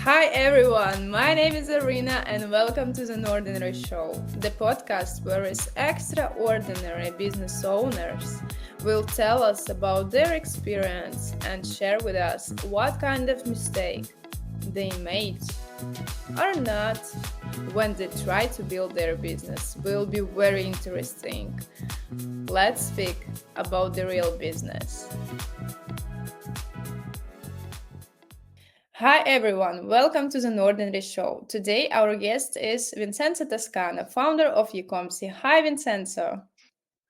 Hi everyone, my name is Arena and welcome to the NORDINARY Show, the podcast where extraordinary business owners will tell us about their experience and share with us what kind of mistake they made or not when they try to build their business. Will be very interesting. Let's speak about the real business. Hi everyone, welcome to the NORDINARY Show. Today our guest is Vincenzo Toscano, founder of Ecomcy. Hi Vincenzo.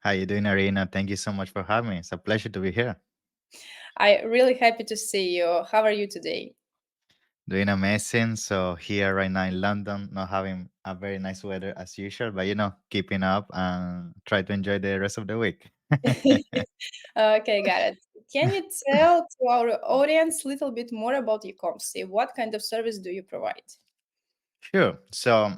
How you doing, Arena? Thank you so much for having me. It's a pleasure to be here. I'm really happy to see you. How are you today? Doing amazing. So here right now in London, not having a very nice weather as usual, but keeping up and try to enjoy the rest of the week. Okay, got it. Can you tell to our audience a little bit more about Ecomcy? What kind of service do you provide? Sure. So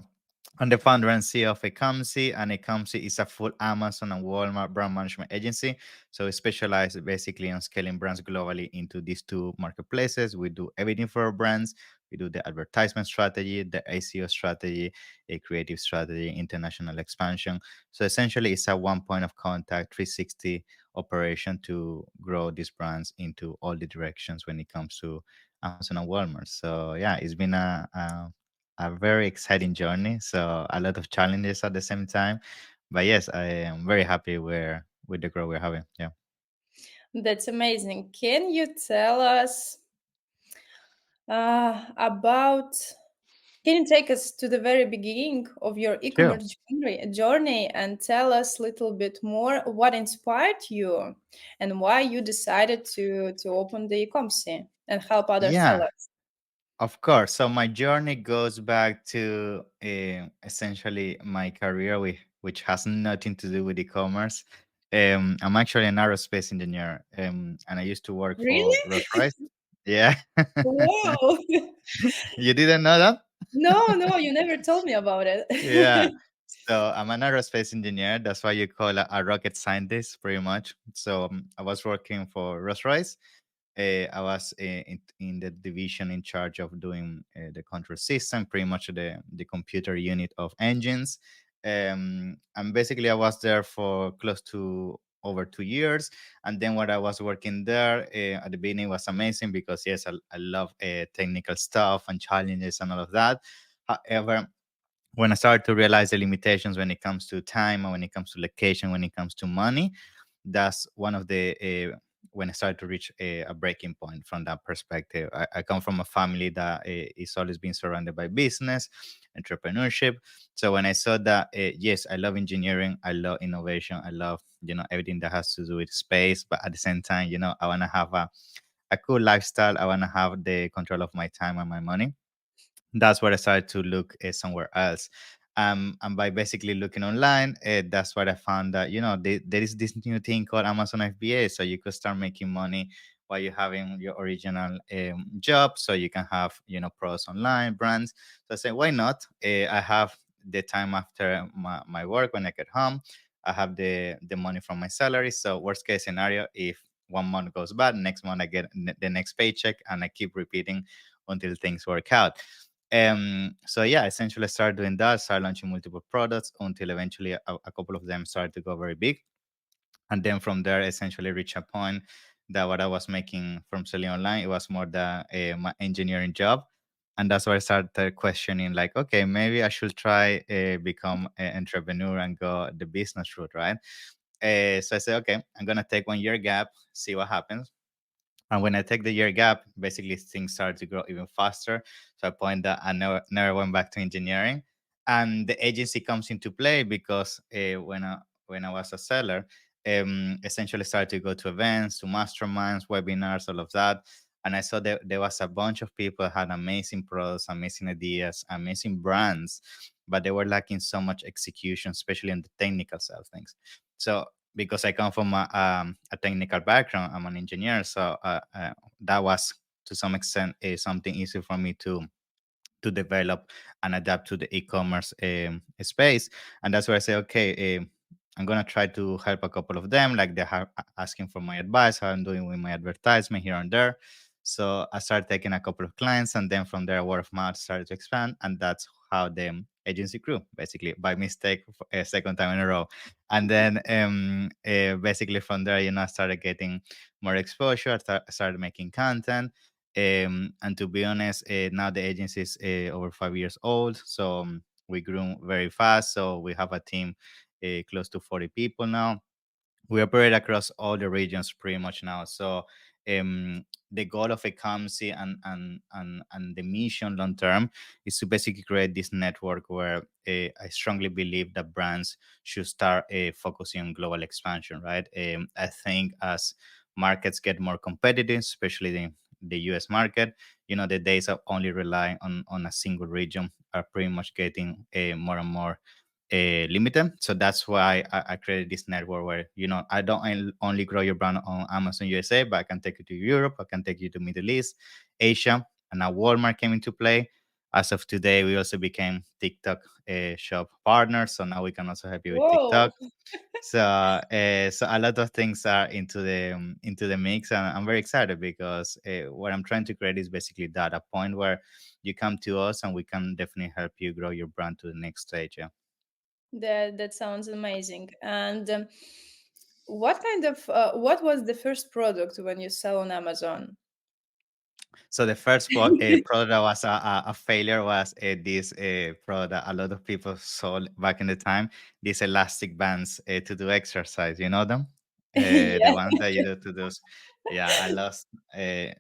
I'm the founder and CEO of Ecomcy, and Ecomcy is a full Amazon and Walmart brand management agency. So we specialize basically on scaling brands globally into these two marketplaces. We do everything for our brands. We do the advertisement strategy, the ACO strategy, a creative strategy, international expansion. So essentially, it's a one point of contact, 360 operation to grow these brands into all the directions when it comes to Amazon and Walmart. So yeah, it's been a very exciting journey. So a lot of challenges at the same time. But yes, I am very happy with the growth we're having. Yeah. That's amazing. Can you tell us about can you take us to the very beginning of your Sure. e-commerce journey and tell us a little bit more what inspired you and why you decided to open the e-commerce and help other Yeah, sellers? of course. So my journey goes back to essentially my career, which has nothing to do with e-commerce. I'm actually an aerospace engineer, and I used to work for Really? Rolls Royce. Yeah. Wow. You didn't know that? No, no, you never told me about Yeah. it. So I'm an aerospace engineer. That's why you call a rocket scientist, pretty much. So I was working for Rolls Royce. I was in the division in charge of doing the control system, pretty much the computer unit of engines. And basically, I was there for close to over 2 years. And then when I was working there, at the beginning was amazing because yes, I love technical stuff and challenges and all of that. However, when I started to realize the limitations when it comes to time and when it comes to location, when it comes to money, that's one of the when I started to reach a breaking point from that perspective. I come from a family that is always been surrounded by business, entrepreneurship. So when I saw that, yes, I love engineering, I love innovation, I love everything that has to do with space, but at the same time, I want to have a cool lifestyle. I want to have the control of my time and my money. That's where I started to look somewhere else. And by basically looking online, that's where I found that there is this new thing called Amazon FBA, so you could start making money while you're having your original job, so you can have products online, brands. So I said, why not? I have the time after my work when I get home. I have the money from my salary. So worst case scenario, if one month goes bad, next month I get the next paycheck, and I keep repeating until things work out. So yeah, essentially I started doing that, started launching multiple products until eventually a couple of them started to go very big. And then from there, essentially reach a point that what I was making from selling online, it was more my engineering job. And that's where I started questioning, like, okay, maybe I should try become an entrepreneur and go the business route, right? So I said, okay, I'm gonna take 1 year gap, see what happens. And when I take the year gap, basically things started to grow even faster. So I point that I never went back to engineering. And the agency comes into play because when I was a seller, essentially started to go to events, to masterminds, webinars, all of that. And I saw that there was a bunch of people had amazing products, amazing ideas, amazing brands, but they were lacking so much execution, especially on the technical side of things. So because I come from a technical background, I'm an engineer, so that was to some extent something easy for me to develop and adapt to the e-commerce space. And that's where I say, okay, I'm gonna try to help a couple of them, like they're asking for my advice, how I'm doing with my advertisement here and there. So I started taking a couple of clients, and then from there, word of mouth started to expand, and that's how the agency grew, basically by mistake, a second time in a row. And then basically from there, I started getting more exposure. Started making content. And to be honest, now the agency is over 5 years old, so we grew very fast. So we have a team close to 40 people now. We operate across all the regions pretty much now. So um, the goal of Ecomcy and the mission long term is to basically create this network where I strongly believe that brands should start focusing on global expansion, right? I think as markets get more competitive, especially the US market, the days of only relying on a single region are pretty much getting more and more limited. So that's why I created this network where I don't only grow your brand on Amazon USA, but I can take you to Europe, I can take you to Middle East, Asia, and now Walmart came into play. As of today, we also became TikTok shop partners, so now we can also help you with Whoa, TikTok. So a lot of things are into the mix, and I'm very excited because what I'm trying to create is basically that, a point where you come to us and we can definitely help you grow your brand to the next stage. Yeah. that sounds amazing. And what was the first product when you sell on Amazon? So the first product that was a failure was this product that a lot of people sold back in the time. These elastic bands to do exercise. You know them, the Yeah. ones that you do to those. Yeah, I lost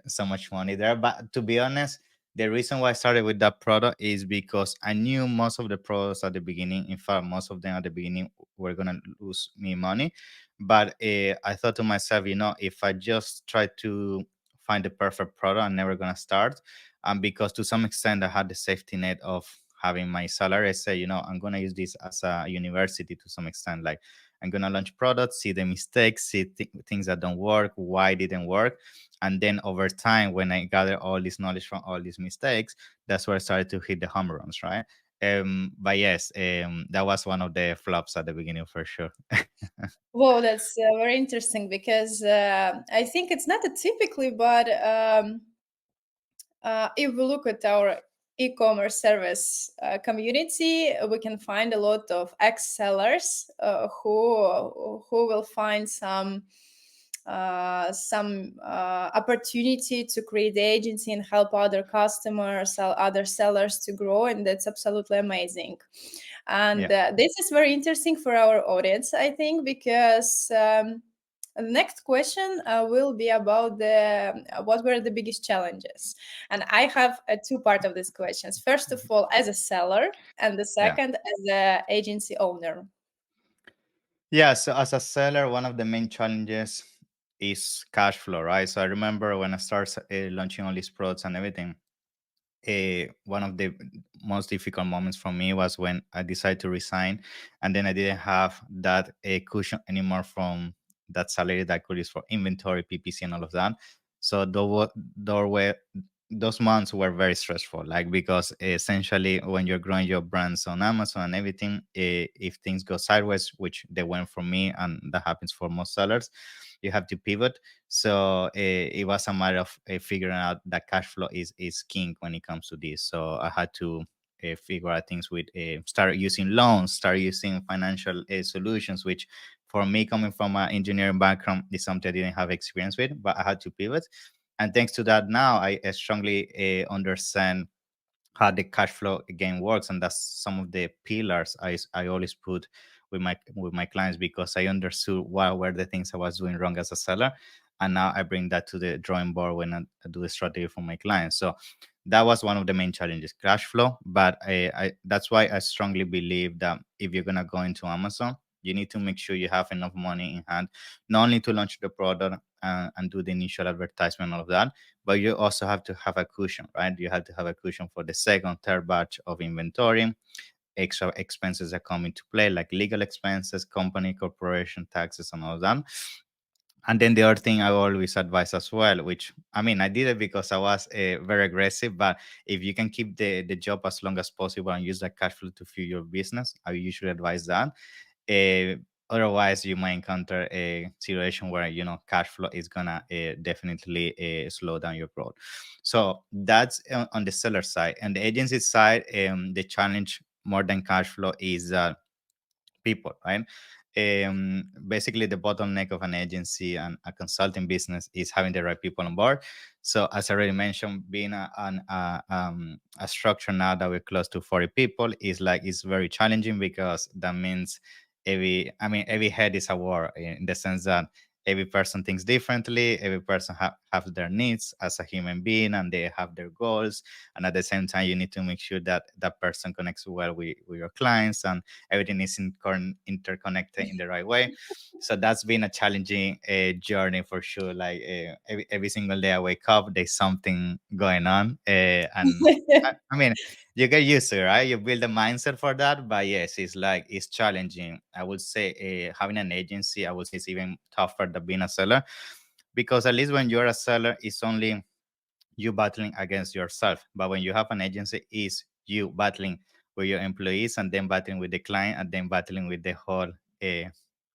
so much money there. But to be honest, the reason why I started with that product is because I knew most of the products at the beginning. In fact, most of them at the beginning were gonna lose me money. But I thought to myself, if I just try to find the perfect product, I'm never gonna start. Because to some extent I had the safety net of having my salary. I say, I'm gonna use this as a university to some extent. Like, I'm gonna launch products, see the mistakes, see things that don't work, why didn't work. And then over time, when I gather all this knowledge from all these mistakes, that's where I started to hit the home runs, right? But yes, that was one of the flops at the beginning for sure. Whoa, that's very interesting because I think it's not a typically, but if we look at our e-commerce service community, we can find a lot of ex-sellers who will find some opportunity to create the agency and help other customers, other sellers to grow, and that's absolutely amazing. And Yeah. this is very interesting for our audience, I think, because the next question will be about the what were the biggest challenges, and I have a two part of these questions. First of all, as a seller, and the Yeah. second as a agency owner. Yeah, so as a seller, one of the main challenges is cash flow, right? So I remember when I started launching all these products and everything, one of the most difficult moments for me was when I decided to resign, and then I didn't have that cushion anymore from that salary that I could use for inventory, PPC, and all of that. So those months were very stressful, like, because essentially when you're growing your brands on Amazon and everything, if things go sideways, which they went for me, and that happens for most sellers, you have to pivot. So it was a matter of figuring out that cash flow is king when it comes to this. So I had to figure out things with start using loans, start using financial solutions, which for me, coming from an engineering background, is something I didn't have experience with, but I had to pivot. And thanks to that, now I strongly understand how the cash flow again works, and that's some of the pillars I always put with my clients, because I understood what were the things I was doing wrong as a seller, and now I bring that to the drawing board when I do the strategy for my clients. So that was one of the main challenges, cash flow. But I that's why I strongly believe that if you're gonna go into Amazon, you need to make sure you have enough money in hand, not only to launch the product and do the initial advertisement, all of that, but you also have to have a cushion, right? You have to have a cushion for the second, third batch of inventory, extra expenses that come into play, like legal expenses, company, corporation taxes, and all that. And then the other thing I always advise as well, which I mean, I did it because I was very aggressive, but if you can keep the job as long as possible and use that cash flow to fuel your business, I usually advise that. otherwise you might encounter a situation where cash flow is gonna definitely slow down your growth. So that's on the seller side. And the agency side, the challenge more than cash flow is people, right? Basically, the bottleneck of an agency and a consulting business is having the right people on board. So, as I already mentioned, being a structure now that we're close to 40 people is like it's very challenging, because that means every head is a war, in the sense that every person thinks differently. Every person have their needs as a human being, and they have their goals. And at the same time, you need to make sure that that person connects well with your clients, and everything is interconnected in the right way. So that's been a challenging journey for sure. Like every single day I wake up, there's something going on, and I mean, you get used to it, right? You build a mindset for that. But yes, it's challenging. I would say having an agency, I would say, is even tougher than being a seller, because at least when you're a seller, it's only you battling against yourself. But when you have an agency, is you battling with your employees, and then battling with the client, and then battling with the whole uh,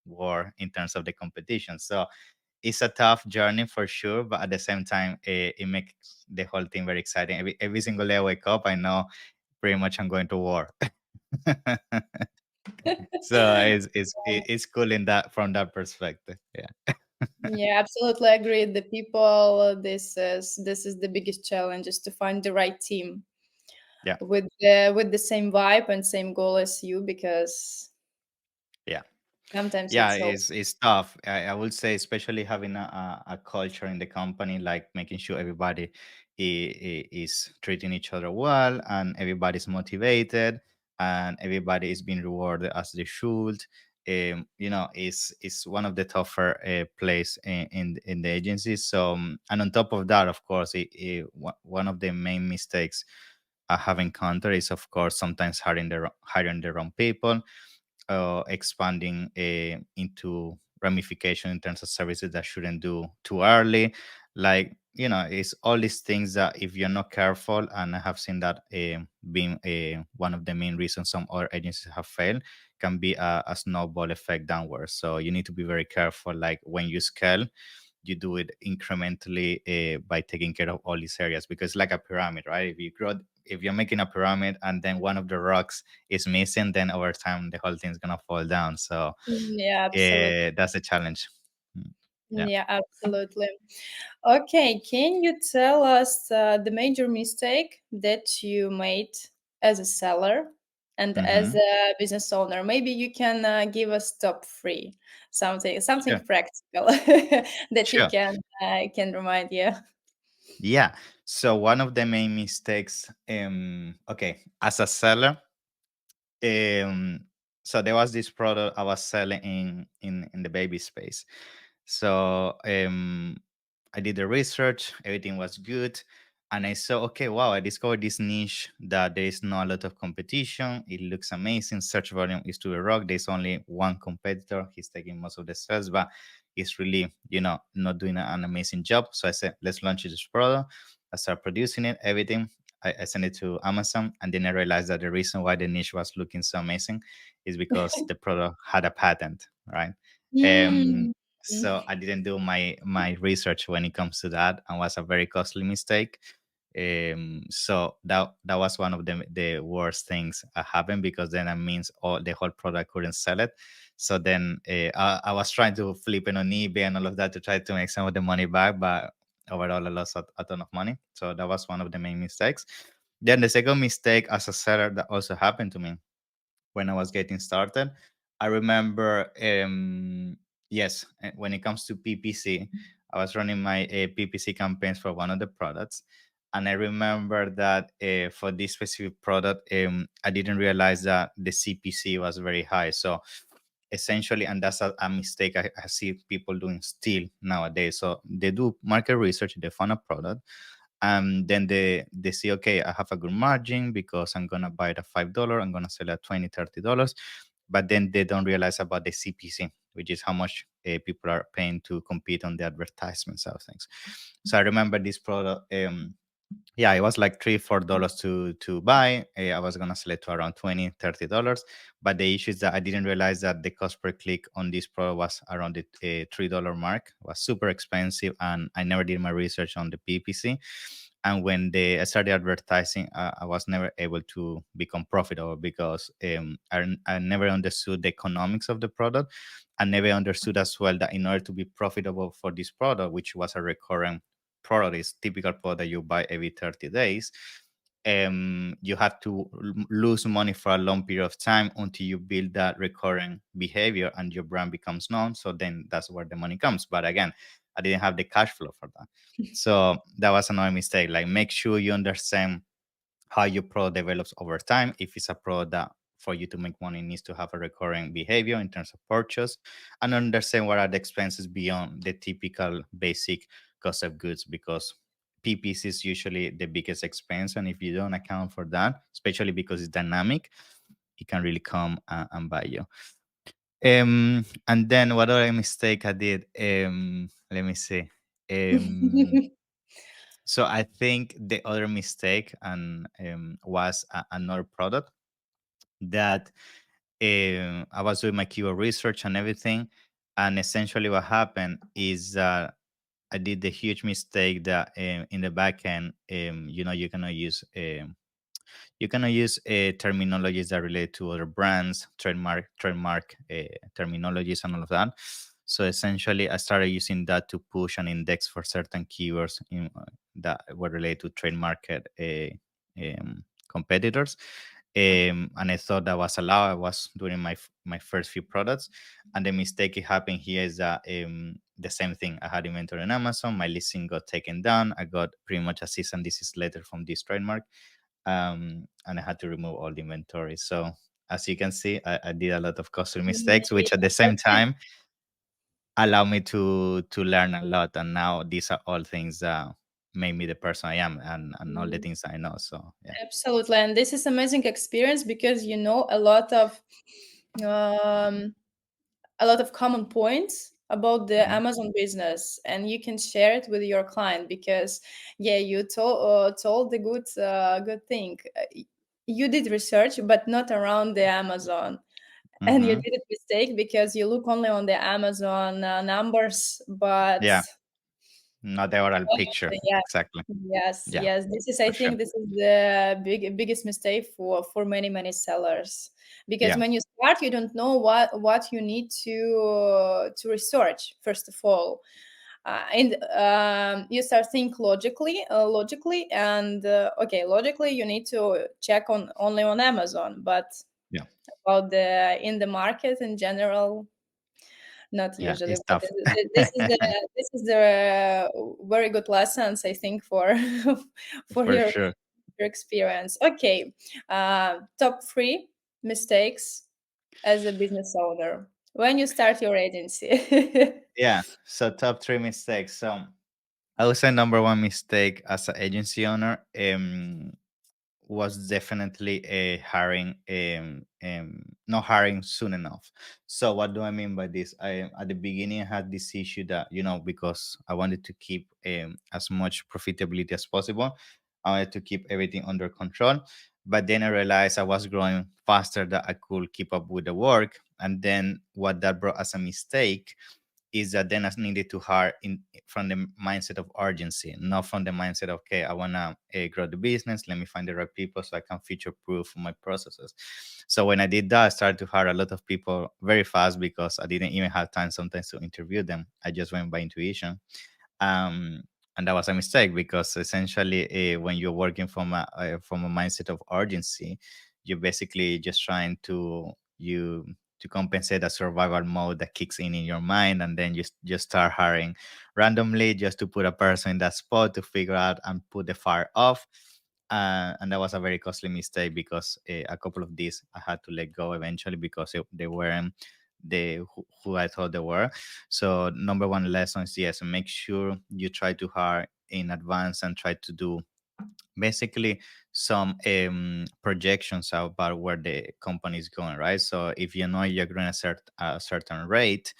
war in terms of the competition. So it's a tough journey for sure, but at the same time, it makes the whole thing very exciting. Every single day I wake up, I know pretty much I'm going to war. So it's cool in that, from that perspective. Yeah. Yeah, absolutely agree. The people, this is the biggest challenge, is to find the right team Yeah. with the same vibe and same goal as you, because Yeah. sometimes Yeah, it's so. it's tough. I would say, especially having a culture in the company, like making sure everybody is treating each other well, and everybody's motivated, and everybody is being rewarded as they should. Is one of the tougher place in the agency. So, and on top of that, of course, one of the main mistakes I have encountered is, of course, sometimes hiring the wrong people, expanding into ramification in terms of services that shouldn't do too early. Like, it's all these things that if you're not careful, and I have seen that being one of the main reasons some other agencies have failed, can be a snowball effect downwards. So you need to be very careful. Like when you scale, you do it incrementally by taking care of all these areas, because it's like a pyramid, right? If you're making a pyramid and then one of the rocks is missing, then over time the whole thing's gonna fall down. So Yeah, absolutely. that's a challenge. Mm. Yeah. Yeah, absolutely. Okay, can you tell us the major mistake that you made as a seller and as Hmm. a business owner? Maybe you can give us top three, something Sure. practical that you Sure. can remind you. Yeah. So one of the main mistakes, okay, as a seller, um so there was this product I was selling in the baby space. So I did the research, everything was good, and I saw, okay, wow, I discovered this niche that there is not a lot of competition. It looks amazing. Search volume is to the rock. There's only one competitor. He's taking most of the sales, but he's really, not doing an amazing job. So I said, let's launch this product. I started producing it, everything. I sent it to Amazon, and then I realized that the reason why the niche was looking so amazing is because the product had a patent, right? Um, Mm. so I didn't do my research when it comes to that, and was a very costly mistake. So that was one of the worst things happened, because then that means all the whole product couldn't sell it. So then I was trying to flip it on eBay and all of that to try to make some of the money back, but overall I lost a ton of money. So that was one of the main mistakes. Then the second mistake as a seller that also happened to me when I was getting started. I remember, yes, when it comes to PPC, I was running my PPC campaigns for one of the products. And I remember that for this specific product, I didn't realize that the CPC was very high. So essentially, and that's a mistake I see people doing still nowadays. So they do market research, they find a product, then they see, okay, I have a good margin because I'm gonna buy it at $5, I'm gonna sell it at 20, $30, but then they don't realize about the CPC, which is how much people are paying to compete on the advertisement side of things. So I remember this product. yeah, it was like $3 4 to buy. I was gonna sell it to around $20 30, but the issue is that I didn't realize that the cost per click on this product was around the $3 mark. It was super expensive, and I never did my research on the PPC. And when I started advertising, I was never able to become profitable because I never understood the economics of the product. I never understood as well that in order to be profitable for this product, which was a recurring product, is typical product you buy every 30 days, you have to lose money for a long period of time until you build that recurring behavior and your brand becomes known. So then that's where the money comes. But again, I didn't have the cash flow for that. So that was another mistake. Like, make sure you understand how your product develops over time. If it's a product that for you to make money needs to have a recurring behavior in terms of purchase, and understand what are the expenses beyond the typical basic cost of goods, because PPC is usually the biggest expense. And if you don't account for that, especially because it's dynamic, it can really come and buy you. And then what other mistake I did? Let me see. So I think the other mistake and was another product that I was doing my keyword research and everything, and essentially what happened is that I did the huge mistake that in the back end, you cannot use terminologies that relate to other brands, trademark terminologies, and all of that. So essentially, I started using that to push an index for certain keywords that were related to trademark competitors. And I thought that was allowed. I was doing my first few products, and the mistake it happened here is that the same thing. I had inventory on Amazon. My listing got taken down. I got pretty much a cease and desist letter from this trademark, and I had to remove all the inventory. So as you can see, I did a lot of costly mistakes, which at the same time allow me to learn a lot. And now these are all things that made me the person I am, and all the things I know. So yeah. Absolutely, and this is amazing experience because you know um, a lot of common points about the Mhm. Amazon business, and you can share it with your client because, yeah, you told the good thing. You did research, but not around the Amazon, and you Mhm. did a mistake because you look only on the Amazon numbers, but Yeah. Not the oral picture. honestly, yeah. Exactly. Yes, Yeah. yes. This is, I For sure. think, this is the biggest mistake for many sellers, because Yeah. when you start, you don't know what you need to research first of all, and you start think logically, and okay, logically you need to check on only on Amazon, but Yeah. about the in the market in general, not Yeah. usually. It's But tough. this is the very good lessons, I think, for for For sure. your experience. Okay, top three mistakes as a business owner when you start your agency. Yeah. So top three mistakes. So I would say number one mistake as an agency owner was definitely a hiring not hiring soon enough. So what do I mean by this? I At the beginning I had this issue that, because I wanted to keep as much profitability as possible. I wanted to keep everything under control, but then I realized I was growing faster than I could keep up with the work. And then what that brought as a mistake is that then I needed to hire in from the mindset of urgency, not from the mindset of, okay, I wanna grow the business. Let me find the right people so I can future proof my processes. So when I did that, I started to hire a lot of people very fast because I didn't even have time sometimes to interview them. I just went by intuition. um, and that was a mistake because essentially, when you're working from a mindset of urgency, you're basically just trying to compensate a survival mode that kicks in your mind, and then you just start hiring randomly just to put a person in that spot to figure out and put the fire off. And that was a very costly mistake because a couple of these I had to let go eventually because they weren't who I thought they were. So number one lesson is, yes, make sure you try to hire in advance and try to do basically some projections about where the company is going, right? So if you know you're growing a certain rate,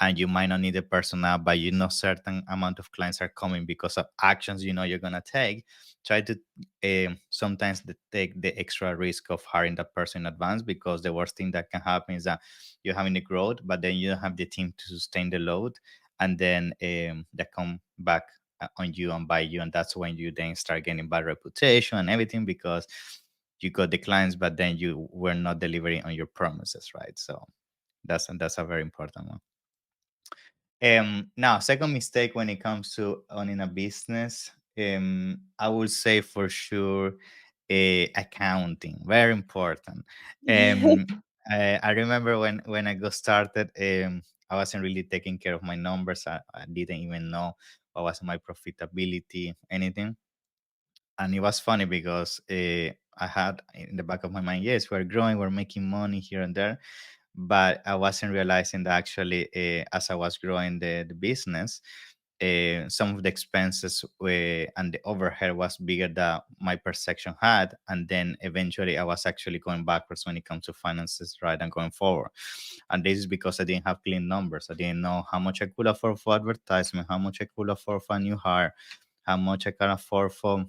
and you might not need the personnel, but you know certain amount of clients are coming because of actions you know you're gonna take. Try to sometimes take the extra risk of hiring that person in advance, because the worst thing that can happen is that you're having the growth, but then you don't have the team to sustain the load, and then they come back on you and by you, and that's when you then start getting bad reputation and everything, because you got the clients, but then you were not delivering on your promises, right? So that's a very important one. Now, second mistake when it comes to owning a business, I would say for sure, accounting, very important. Um, I remember when I got started, I wasn't really taking care of my numbers. I didn't even know what was my profitability, anything. And it was funny because I had in the back of my mind, yes, we're growing, we're making money here and there, but I wasn't realizing that actually, as I was growing the business, some of the expenses were, and the overhead was bigger than my perception had, and then eventually I was actually going backwards when it comes to finances, right, and going forward. And this is because I didn't have clean numbers. I didn't know how much I could afford for advertisement, how much I could afford for a new hire, how much I can afford for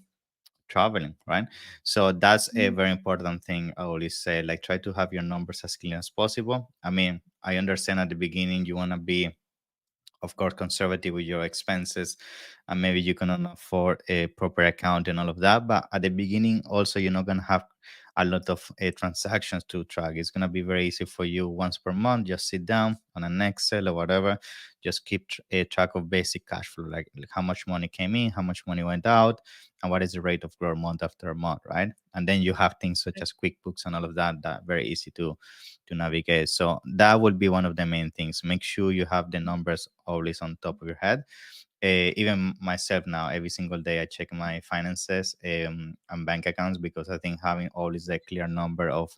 traveling, right? So that's a very important thing. I always say, like, try to have your numbers as clean as possible. I mean, I understand at the beginning you want to be, of course, conservative with your expenses, and maybe you cannot afford a proper account and all of that, but at the beginning also you're not going to have a lot of transactions to track. It's going to be very easy for you once per month, just sit down on an Excel or whatever, just keep a track of basic cash flow, like how much money came in, how much money went out, and what is the rate of growth month after month, right? And then you have things such as QuickBooks and all of that, that very easy to navigate. So that would be one of the main things. Make sure you have the numbers always on top of your head. Even myself now, every single day I check my finances and bank accounts, because I think having always a clear number of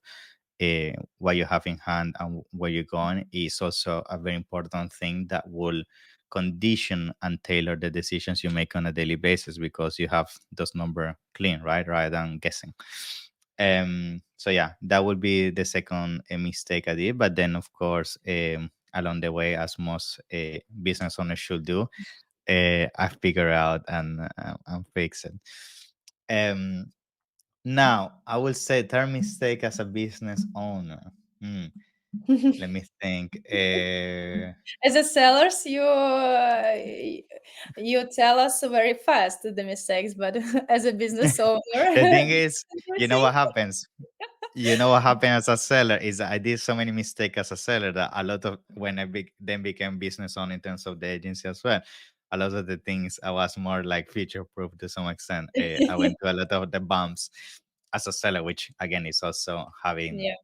what you have in hand and where you're going is also a very important thing that will condition and tailor the decisions you make on a daily basis, because you have those number clean, right, rather than guessing. So yeah, that would be the second mistake I did. But then, of course, along the way, as most business owners should do, I figure out and fix it. Um, Now, I will say third mistake as a business owner. Hmm, let me think. As a sellers, you tell us very fast the mistakes, but as a business owner, The thing is, you know interesting. what happens? You know what happened as a seller is that I did so many mistakes as a seller that a lot of, when I then became business owner in terms of the agency as well, a lot of the things I was more like future proof to some extent. I went to a lot of the bumps as a seller, which again is also having Yeah.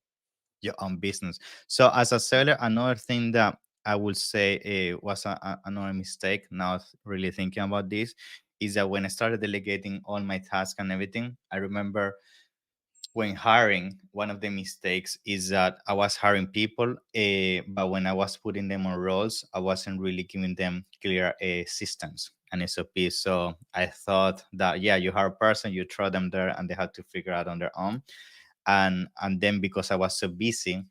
your own business. So as a seller, another thing that I would say was another mistake. Now really thinking about this, is that when I started delegating all my tasks and everything, I remember when hiring, one of the mistakes is that I was hiring people, but when I was putting them on roles, I wasn't really giving them clear systems and SOPs. So I thought that, yeah, you hire a person, you throw them there, and they have to figure out on their own. And then because I was so busy,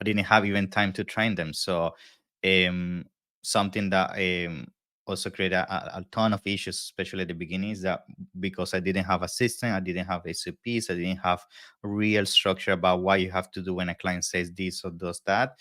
I didn't have even time to train them. So um, something that also created a ton of issues, especially at the beginning, is that because I didn't have a system, I didn't have SOPs, I didn't have real structure about what you have to do when a client says this or does that.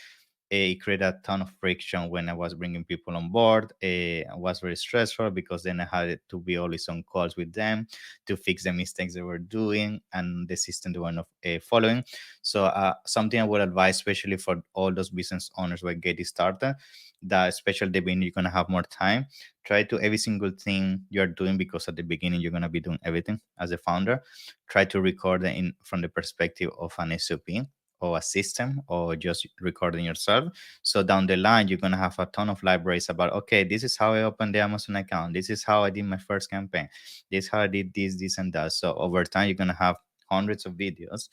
It created a ton of friction when I was bringing people on board. It was very stressful because then I had to be always on calls with them to fix the mistakes they were doing and the system they were not following. So something I would advise, especially for all those business owners who are getting started, that especially at the beginning you're gonna have more time. Try to every single thing you're doing, because at the beginning you're gonna be doing everything as a founder. Try to record it in from the perspective of an SOP or a system, or just recording yourself. So down the line, you're gonna have a ton of libraries about, okay, this is how I opened the Amazon account. This is how I did my first campaign. This is how I did this, and that. So over time, you're gonna have hundreds of videos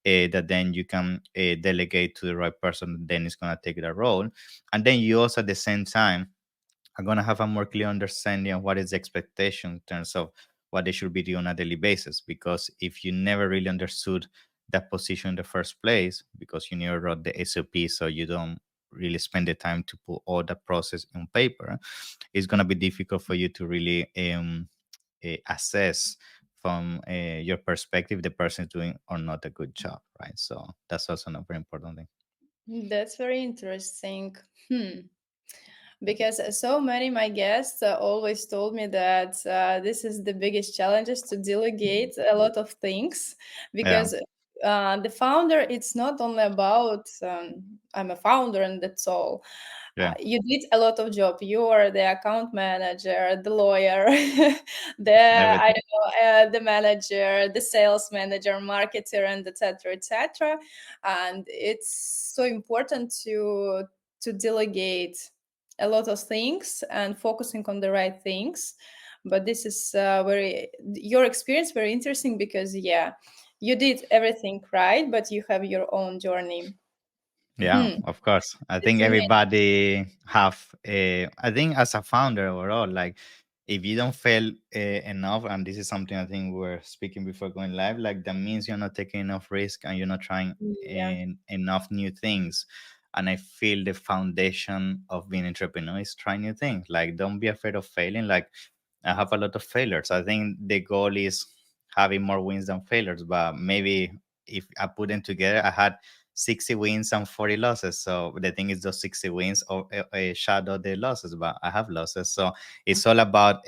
that then you can delegate to the right person. Then it's gonna take that role, and then you also at the same time are going to have a more clear understanding of what is the expectation in terms of what they should be doing on a daily basis. Because if you never really understood that position in the first place, because you never wrote the SOP, so you don't really spend the time to put all the process on paper, it's going to be difficult for you to really assess from your perspective the person is doing or not a good job, right? So that's also a very important thing. That's very interesting. Because so many my guests always told me that this is the biggest challenges to delegate a lot of things, Yeah, because the founder, it's not only about I'm a founder and that's all. yeah, You did a lot of job. You are the account manager, the lawyer, the I everything. don't know, the manager, the sales manager, marketer, and etc. etc. And it's so important to delegate a lot of things and focusing on the right things. But this is very your experience very interesting, because yeah, you did everything right, but you have your own journey. Yeah, of course. I It's think amazing. everybody have a. I think as a founder overall, like if you don't fail enough, and this is something I think we were speaking before going live, like that means you're not taking enough risk and you're not trying Yeah. enough new things. And I feel the foundation of being entrepreneur is trying new things. Like don't be afraid of failing. Like I have a lot of failures. I think the goal is having more wins than failures, but maybe if I put them together, I had 60 wins and 40 losses. So the thing is, those 60 wins or shadow the losses, but I have losses. So it's all about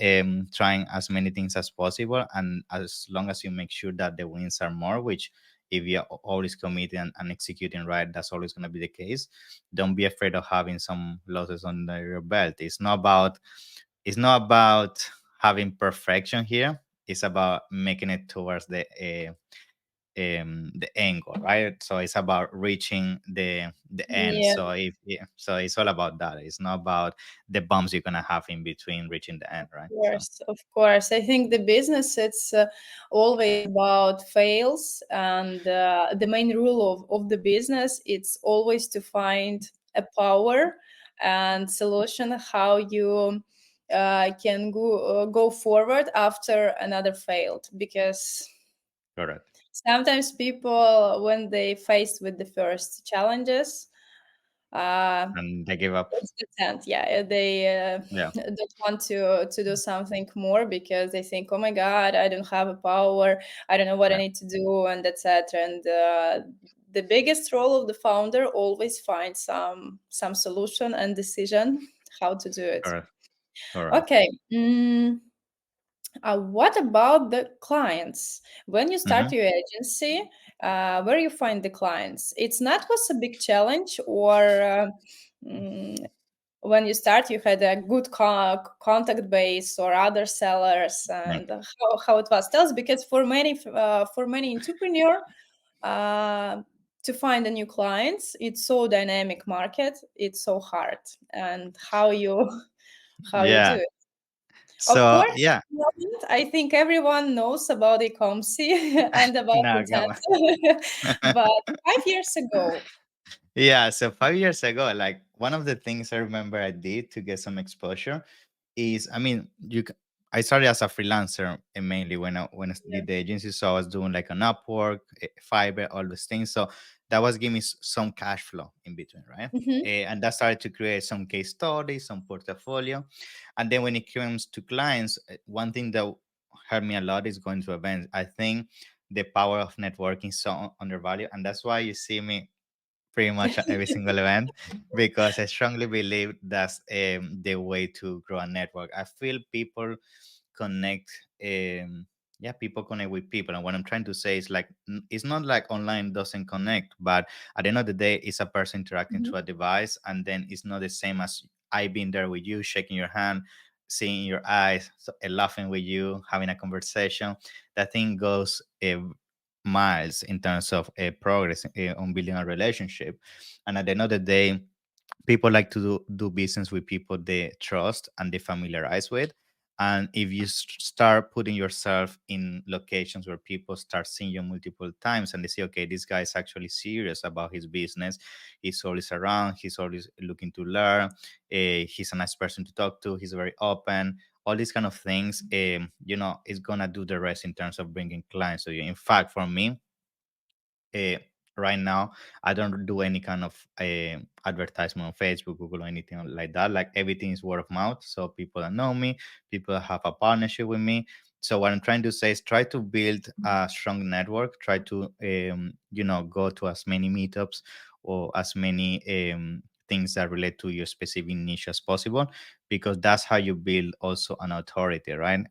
trying as many things as possible. And as long as you make sure that the wins are more, which if you're always committed and executing right, that's always going to be the case. Don't be afraid of having some losses under your belt. It's not about having perfection here. It's about making it towards the end goal, right? So it's about reaching the end. Yeah. So if yeah, so it's all about that. It's not about the bumps you're gonna have in between reaching the end, right? So Course, of course. I think the business, it's always about fails, and the main rule of the business, it's always to find a power and solution how you can go forward after another failed. Because correct. sometimes people, when they faced with the first challenges, uh, And they give up. it's the tent. Yeah, they Yeah, don't want to do something more, because they think, "Oh my God, I don't have a power. I don't know what I yeah, need to do," and etc. And the biggest role of the founder always find some solution and decision how to do it. correct, correct. Okay. What about the clients? When you Mm-hmm. start your agency, where you find the clients? It's not was a big challenge, or mm, when you start you had a good contact base or other sellers, Yeah, and how it was. Tell us, because for many entrepreneur, uh, to find a new clients, it's so dynamic market, it's so hard. And how you how you do yeah. it. Of So course, yeah, I think everyone knows about Ecomcy and about no, come Vincenzo. on. But 5 years ago. Yeah, so 5 years ago, like one of the things I remember I did to get some exposure is, I mean, I started as a freelancer mainly when I did the agency, so I was doing like an Upwork, Fiverr, all those things. So that was giving me some cash flow in between, right? Mhm. And that started to create some case studies, some portfolio, and then when it comes to clients, one thing that hurt me a lot is going to events. I think the power of networking is so undervalued, and that's why you see me pretty much at every single event because I strongly believe that's the way to grow a network. I feel people connect. Yeah, people connect with people, and what I'm trying to say is like it's not like online doesn't connect, but at the end of the day, it's a person interacting Mhm. through a device, and then it's not the same as I being there with you, shaking your hand, seeing your eyes, so, laughing with you, having a conversation. That thing goes miles in terms of progress on building a relationship. And at the end of the day, people like to do business with people they trust and they familiarize with. And if you start putting yourself in locations where people start seeing you multiple times and they say, okay, this guy is actually serious about his business, he's always around, he's always looking to learn, he's a nice person to talk to, he's very open, all these kind of things, is gonna do the rest in terms of bringing clients to you. In fact, for me, right now I don't do any kind of advertisement on Facebook, Google, or anything like that. Like everything is word of mouth, so people that know me, people that have a partnership with me. So what I'm trying to say is try to build a strong network, try to go to as many meetups or as many things that relate to your specific niche as possible, because that's how you build also an authority, right?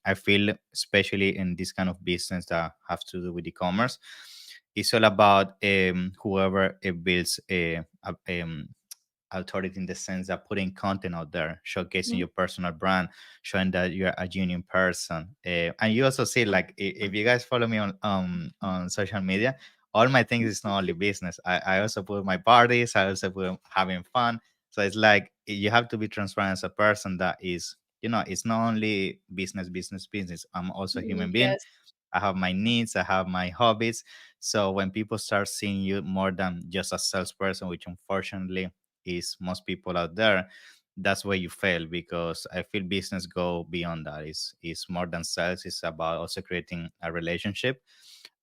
I feel especially in this kind of business that have to do with e-commerce, it's all about whoever builds authority, in the sense that putting content out there, showcasing your personal brand, showing that you're a genuine person. And you also see, like, if you guys follow me on social media, all my things is not only business. I also put my parties. I also put having fun. So it's like you have to be transparent as a person. That is, it's not only business, business, business. I'm also a human being. Yes. I have my needs, I have my hobbies. So when people start seeing you more than just a salesperson, which unfortunately is most people out there, that's where you fail, because I feel business go beyond that. It's more than sales. It's about also creating a relationship.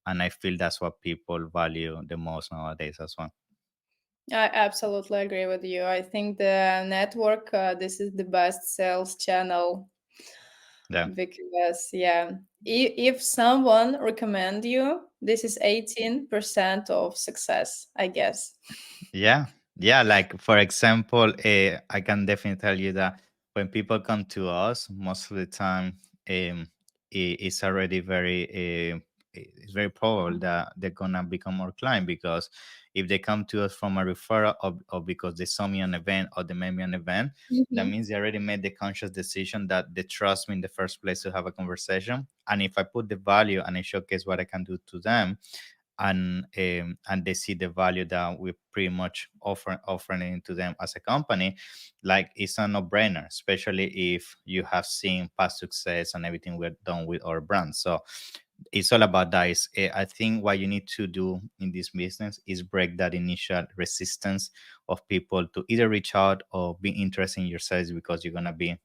And I feel that's what people value the most nowadays as well. I absolutely agree with you. I think the network, this is the best sales channel Yeah. because, yeah, if someone recommend you, this is 18% of success, I guess. Yeah, yeah. Like for example, I can definitely tell you that when people come to us, most of the time, it's already it's very probable that they're gonna become our client, because if they come to us from a referral, or because they saw me on an event or they met me on an event, that Mhm. means they already made the conscious decision that they trust me in the first place to have a conversation. And if I put the value and I showcase what I can do to them, and they see the value that we're pretty much offering to them as a company, like it's a no-brainer, especially if you have seen past success and everything we've done with our brand. So it's all about that. I think what you need to do in this business is break that initial resistance of people to either reach out or be interested in your service, because you're gonna be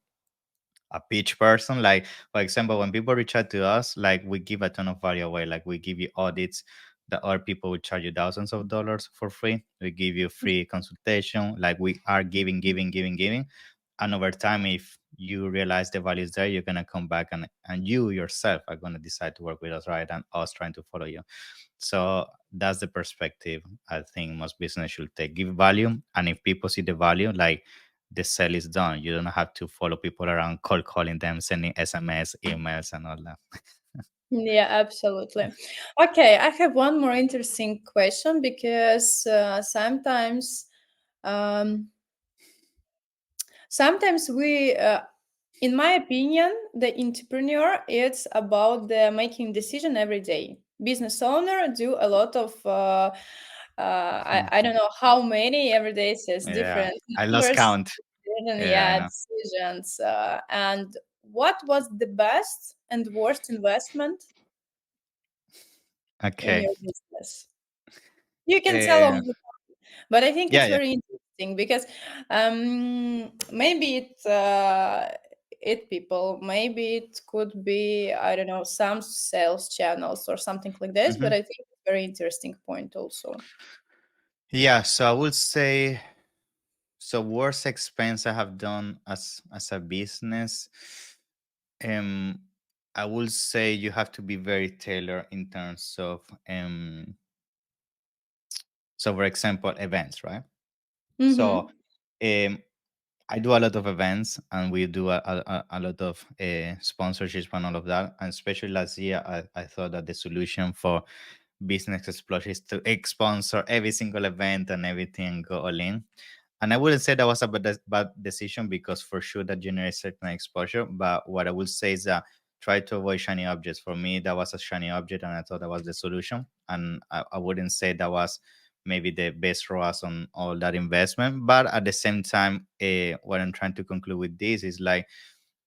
a pitch person. Like for example, when people reach out to us, like we give a ton of value away. Like we give you audits that other people will charge you thousands of dollars for free. We give you free consultation. Like we are giving. And over time, if you realize the value is there, you're gonna come back, and you yourself are gonna decide to work with us, right? And us trying to follow you. So that's the perspective I think most business should take. Give value, and if people see the value, like the sale is done. You don't have to follow people around, cold calling them, sending SMS, emails, and all that. Yeah, absolutely. Okay, I have one more interesting question because um, sometimes in my opinion, the entrepreneur it's about the making decision every day. Business owner do a lot of I don't know how many every day says Yeah, different I lost numbers, count. Yeah, I yeah, know. decisions. And what was the best and worst investment in Okay. your business? You can tell Uh, of but I think yeah, it's yeah. very interesting because maybe it people, maybe it could be I don't know some sales channels or something like this. But hmm I think it's very interesting point also. Yeah, so I would say, so worst expense I have done as a business. Um, I would say you have to be very tailored in terms of so for example, events, right? So Mm-hmm. um I do a lot of events, and we do a lot of sponsorships and all of that. And especially last year, I thought that the solution for business explosion is to sponsor every single event and everything and go all in. And I wouldn't say that was a bad decision, because for sure that generates certain exposure. But what I would say is that try to avoid shiny objects. For me, that was a shiny object, and I thought that was the solution. And I wouldn't say that was maybe the best ROAS on all that investment. But at the same time, what I'm trying to conclude with this is like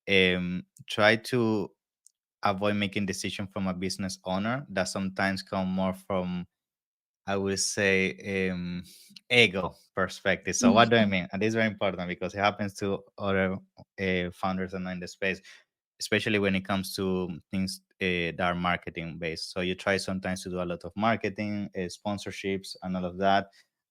try to avoid making decision from a business owner that sometimes come more from, I would say, ego perspective. So what do I Mm-hmm. mean? And this is very important because it happens to other founders and in the space. especially when it comes to things that are marketing based. So you try sometimes to do a lot of marketing, sponsorships, and all of that.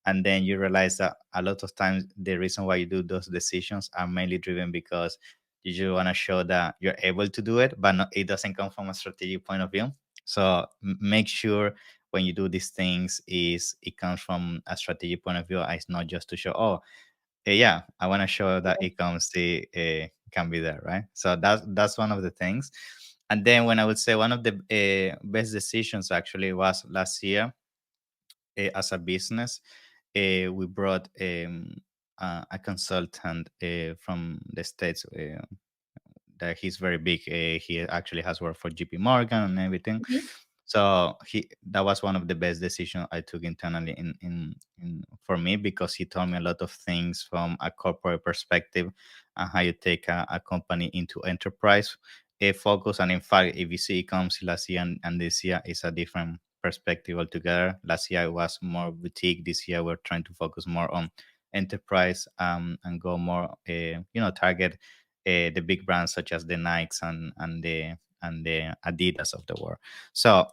And then you realize that a lot of times the reason why you do those decisions are mainly driven because you just want to show that you're able to do it, but not, it doesn't come from a strategic point of view. So make sure when you do these things is it comes from a strategic point of view. It's not just to show, oh, yeah, I want to show that Ecomcy can be there, right? So that's one of the things. And then when I would say one of the best decisions actually was last year as a business, we brought a consultant from the States that he's very big. He actually has worked for JP Morgan and everything. Mhm. So he that was one of the best decisions I took internally in for me because he told me a lot of things from a corporate perspective and how you take a company into enterprise focus. And in fact, if you see it comes last year and this year, it's a different perspective altogether. Last year it was more boutique. This year we're trying to focus more on enterprise and go more target the big brands such as the Nikes and the Adidas of the world. So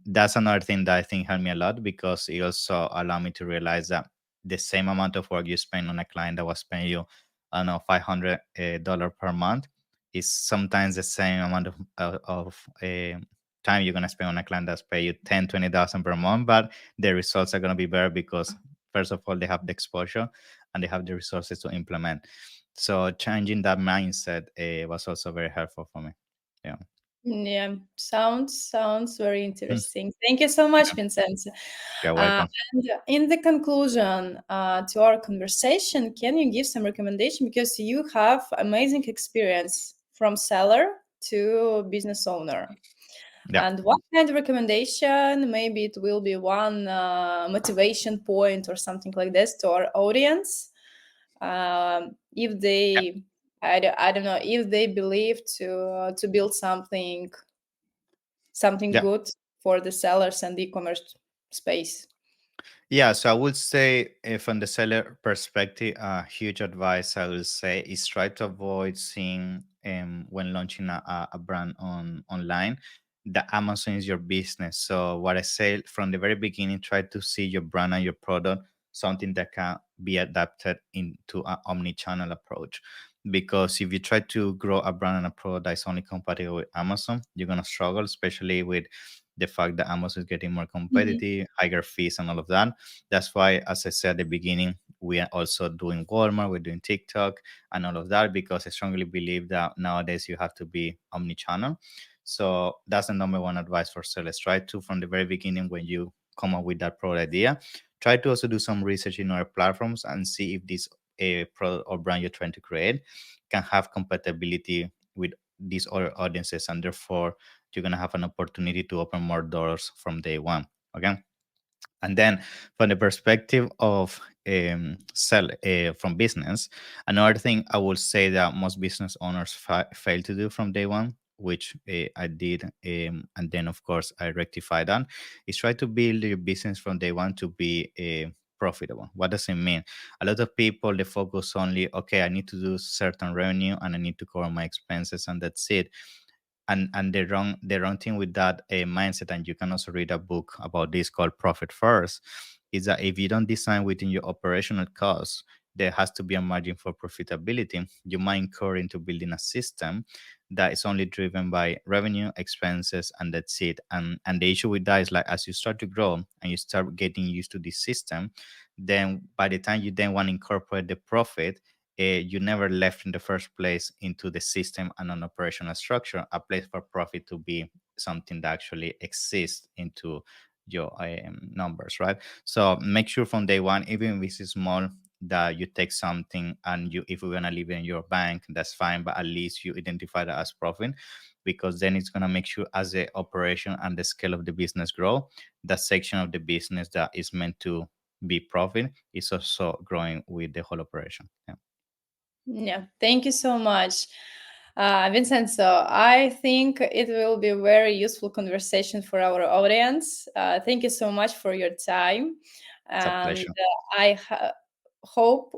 that's another thing that I think helped me a lot because it also allowed me to realize that the same amount of work you spend on a client that was paying you, I don't know, $500 per month is sometimes the same amount of time you're gonna spend on a client that's pay you 10, 20,000 per month, but the results are gonna be better because first of all they have the exposure and they have the resources to implement. So changing that mindset was also very helpful for me. Yeah. Yeah, sounds very Mm. interesting. Thank you so much, Yeah. Vincenzo. You're Uh, welcome. and in the conclusion to our conversation, can you give some recommendation because you have amazing experience from seller to business owner? Yeah. And what kind of recommendation? Maybe it will be one motivation point or something like this to our audience. If Yeah. they, I don't know, if they believe to build something Yeah. good for the sellers and e-commerce space. Yeah, so I would say, from the seller perspective, huge advice I will say is try to avoid seeing when launching a brand online that Amazon is your business. So what I say from the very beginning, try to see your brand and your product something that can be adapted into an omni-channel approach. Because if you try to grow a brand and a product that is only compatible with Amazon, you're gonna struggle, especially with the fact that Amazon is getting more Mhm. competitive, higher fees, and all of that. That's why, as I said at the beginning, we are also doing Walmart, we're doing TikTok, and all of that because I strongly believe that nowadays you have to be omni-channel. So that's the number one advice for sellers. Try to, from the very beginning, when you come up with that product idea, try to also do some research in our platforms and see if this product or brand you're trying to create can have compatibility with these other audiences, and therefore you're gonna have an opportunity to open more doors from day one. Okay. And then, from the perspective of sell from business, another thing I would say that most business owners fail to do from day one, which I did, and then of course I rectified that, is try to build your business from day one to be profitable. What does it mean? A lot of people they focus only, okay, I need to do certain revenue and I need to cover my expenses, and that's it. And the wrong thing with that mindset, and you can also read a book about this called Profit First, is that if you don't design within your operational costs, there has to be a margin for profitability. You might incur into building a system that is only driven by revenue, expenses, and that's it. And the issue with that is, like, as you start to grow and you start getting used to this system, then by the time you then want to incorporate the profit, you never left in the first place into the system and an operational structure, a place for profit to be something that actually exists into your numbers, right? So make sure from day one, even if it's small, that you take something, and you, if we're gonna leave it in your bank, that's fine, but at least you identify that as profit, because then it's gonna make sure as the operation and the scale of the business grow, that section of the business that is meant to be profit is also growing with the whole operation. Yeah. Yeah, thank you so much, Vincenzo. I think it will be a very useful conversation for our audience. Thank you so much for your time, It's a and pleasure. hope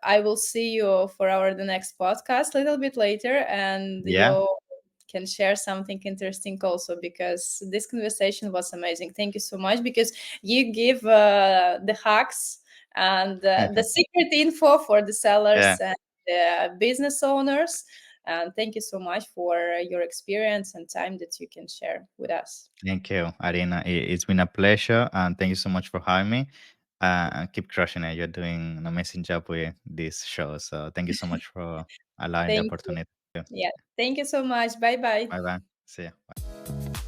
I will see you for our the next podcast a little bit later, and Yeah, can share something interesting also, because this conversation was amazing. Thank you so much, because you give the hacks and the secret info for the Yeah. sellers and business owners. And thank you so much for your experience and time that you can share with us. Thank you, Arina. It's been a pleasure, and thank you so much for having me. And keep crushing it. You're doing an amazing job with this show. So thank you so much for allowing the Thank you. opportunity. Yeah. Thank you so much. Bye bye. Bye bye. See you.